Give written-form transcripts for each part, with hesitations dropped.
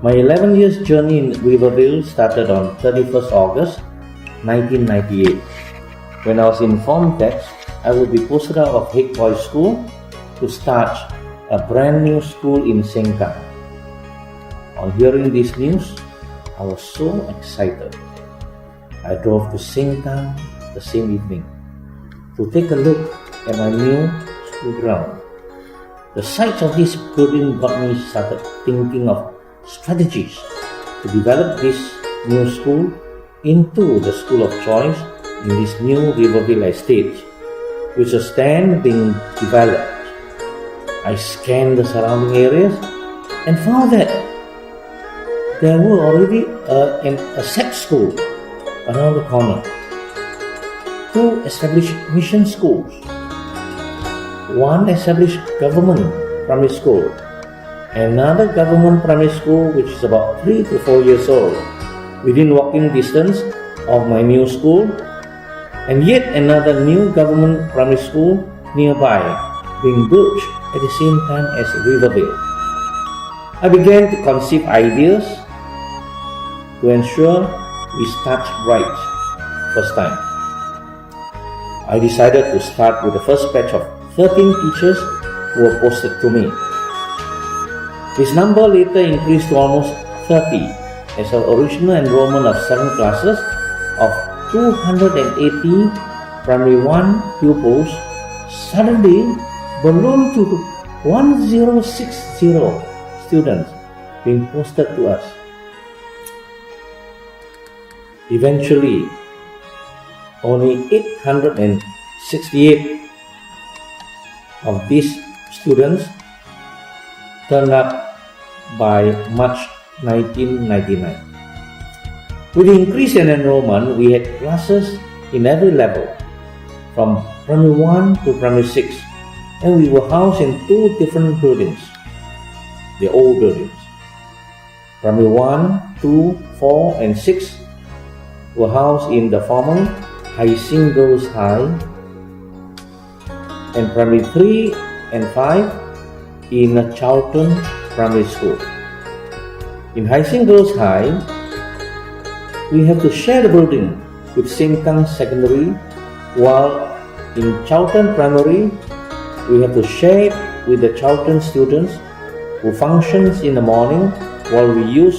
My 11 years journey in Rivervale started on 31st August 1998. When I was informed that I would be posted out of Head Boys School to start a brand new school in Sengkang. On hearing this news, I was so excited. I drove to Sengkang the same evening to take a look at my new school ground. The sight of this building got me started thinking of strategies to develop this new school into the school of choice in this new Rivervale estate, which was then being developed. I scanned the surrounding areas and found that there were already a set school around the corner, 2 established mission schools, 1 established government primary school, another government primary school which is about 3 to 4 years old within walking distance of my new school, and yet another new government primary school nearby being built at the same time as Rivervale. I began to conceive ideas to ensure we start right first time. I decided to start with the first batch of 13 teachers who were posted to me. This number later increased to almost 30 as our original enrollment of 7 classes of 280 primary 1 pupils suddenly ballooned to 1060 students being posted to us. Eventually, only 868 of these students turned up by March 1999. With the increase in enrollment, we had classes in every level, from primary 1 to primary 6, and we were housed in 2 different buildings, the old buildings. Primary 1, 2, 4, and 6 were housed in the former Haising Girls High, and primary 3 and 5 in Charlton Primary School. In Haising Girls High, we have to share the building with Sengkang Secondary, while in Charlton Primary, we have to share it with the Charlton students who functions in the morning while we use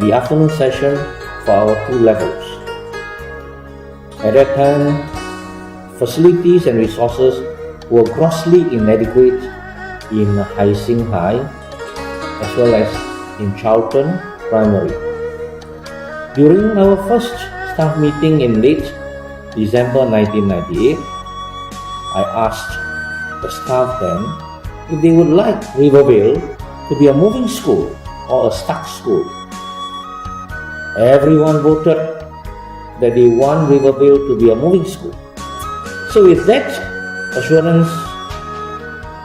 the afternoon session for our 2 levels. At that time, facilities and resources were grossly inadequate in Haising High as well as in Charlton Primary. During our first staff meeting in late December 1998, I asked the staff then if they would like Rivervale to be a moving school or a stuck school. Everyone voted that they want Rivervale to be a moving school. So with that assurance,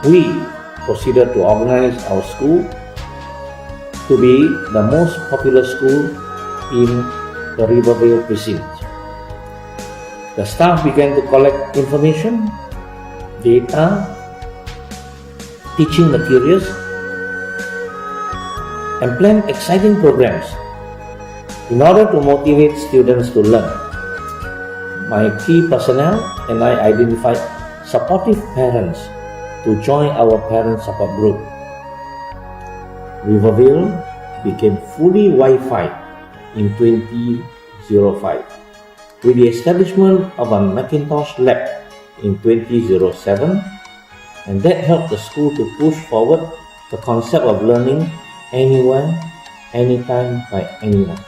we proceeded to organize our school to be the most popular school in the Rivervale precinct. The staff began to collect information, data, teaching materials, and plan exciting programs in order to motivate students to learn. My key personnel and I identified supportive parents to join our parent support group. Rivervale became fully Wi-Fi in 2005 with the establishment of a Macintosh lab in 2007, and that helped the school to push forward the concept of learning anywhere, anytime, by anyone.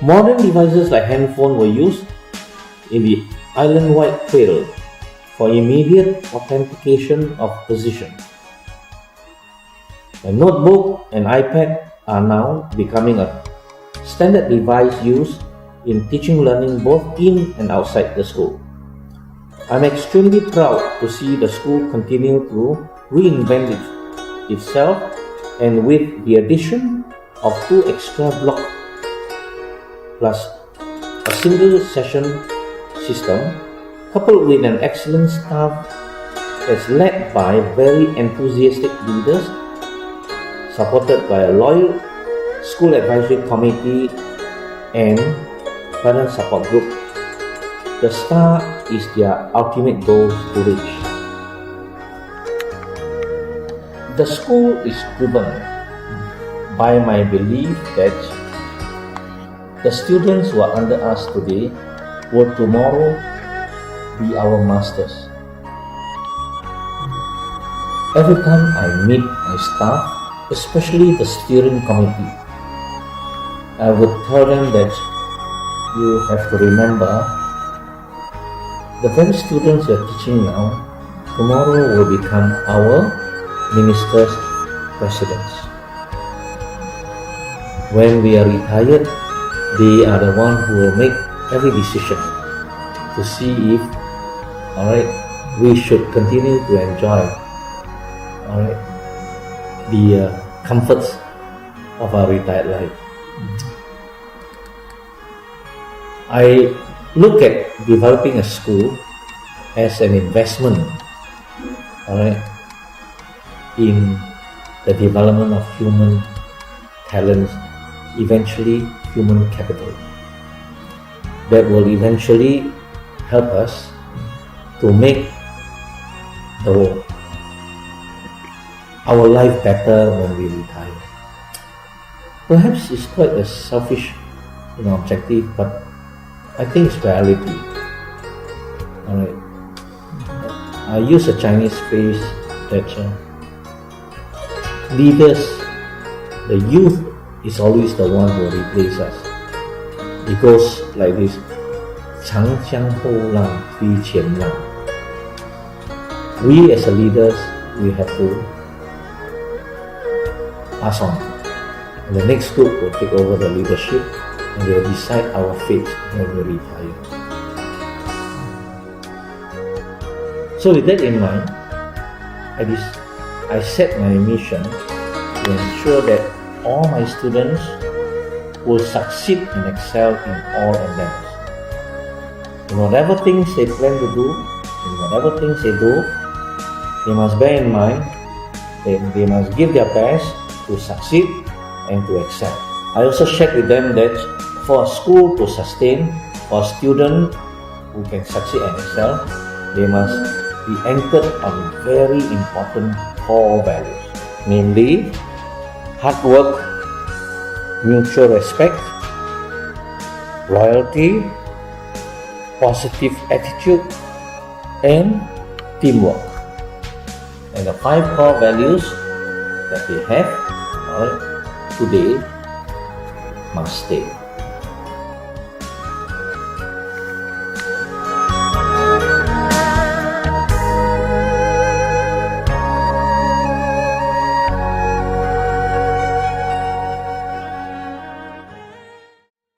Modern devices like handphone were used in the island-wide cradle for immediate authentication of position. A notebook and iPad are now becoming a standard device used in teaching learning both in and outside the school. I'm extremely proud to see the school continue to reinvent itself, and with the addition of 2 extra blocks plus a single session system, coupled with an excellent staff that's led by very enthusiastic leaders, supported by a loyal school advisory committee, and parent support group. The star is their ultimate goal to reach. The school is driven by my belief that the students who are under us today will tomorrow be our masters. Every time I meet my staff, especially the steering committee, I would tell them that you have to remember the very students you are teaching now, tomorrow will become our ministers, presidents. When we are retired, they are the one who will make every decision to see if, we should continue to enjoy, the comforts of our retired life. I look at developing a school as an investment, in the development of human talents, eventually human capital, that will eventually help us to make our life better when we retire. Perhaps it's quite a selfish objective, but I think it's reality. I use a Chinese phrase that leaders, the youth is always the one who replaces us. It goes like this: 长江后浪推前浪. We as leaders, we have to pass on. And the next group will take over the leadership and they will decide our fate when we retire. So with that in mind, I set my mission to ensure that all my students will succeed and excel in all endeavors. In whatever things they plan to do, in whatever things they do, they must bear in mind that they must give their best to succeed and to excel. I also shared with them that for a school to sustain, for a student who can succeed and excel, they must be anchored on very important core values, namely hard work, mutual respect, loyalty, positive attitude, and teamwork. And the 5 core values that they have today must stay.